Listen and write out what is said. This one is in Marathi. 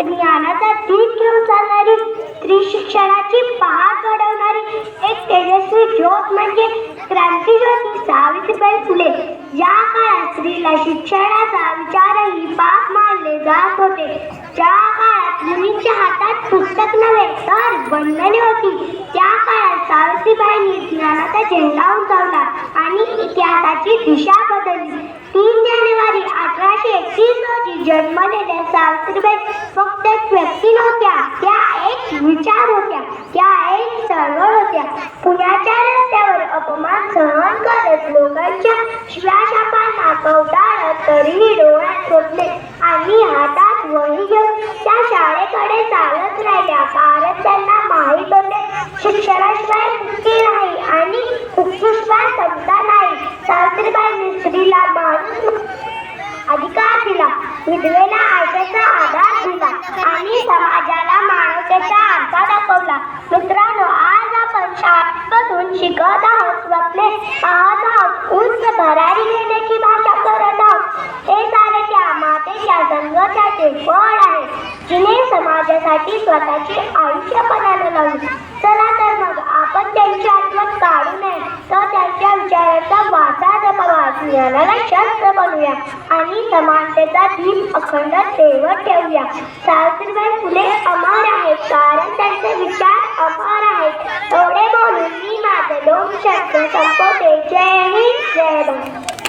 ज्ञानाचा दीप घेऊन चालणारी, स्त्री शिक्षणाची पहाट घडवणारी एक तेजस्वी ज्योत म्हणजे क्रांतिज्योती सावित्रीबाई फुले. ज्या काळात स्त्रीला शिक्षणाचा विचारही पाप मानले जात होते, ज्या काळात मुलींच्या हातात पुस्तक नव्हे तर बंधने होती, त्या काळात सावित्रीबाईंनी ज्ञानाचा झेंडा उंचावला आणि इतिहासाची दिशा बदलली. 3 जानेवारी 1831 रोजी जन्मलेल्या सावित्रीबाई फक्त एक व्यक्ती नव्हत्या, त्या एक विचार होत्या, त्या एक चळवळ होत्या. पुण्याच्या रस्त्यावर अपमान सहन करत, लोकांच्या शिव्याशापांना कवटाळत, तरीही डोळ्यात झोपले आणि हातात वही घेऊन त्या शाळेकडे चालत राहिल्या. कारण त्यांना माहीत होते, शिक्षणाशिवाय मुक्ती नाही आणि मुक्तीशिवाय समता नाही. सावित्रीबाईंनी स्त्रीला माणूस अधिकार दिला, विधवेला आयतेचा आधार दिला आणि समाजाला मानवतेचा आरसा दाखवला. मित्रांनो, आज आपण शाळेतून शिकत आहोत, स्वप्ने पाहत आहोत, उंच भरारी घेण्याची भाषा करत आहोत. हे सारे त्या मातेच्या संघर्षाचे फळ आहे, जिने समाजासाठी स्वतःचे आयुष्य पणाला लावले. चला तर मग आपण त्यांची आठवण काढू नये, तर त्यांच्या विचारांचा वाचा जपावा, ज्ञानाला शस्त्र बनवूया आणि समानतेचा दीप अखंड तेवत ठेवूया. सावित्रीबाई फुले अमर आहेत, कारण त्यांचे विचार अमर आहेत. एवढे बोलून मी माझे 2 शब्द संपवते. जय हिंद, जय भारत.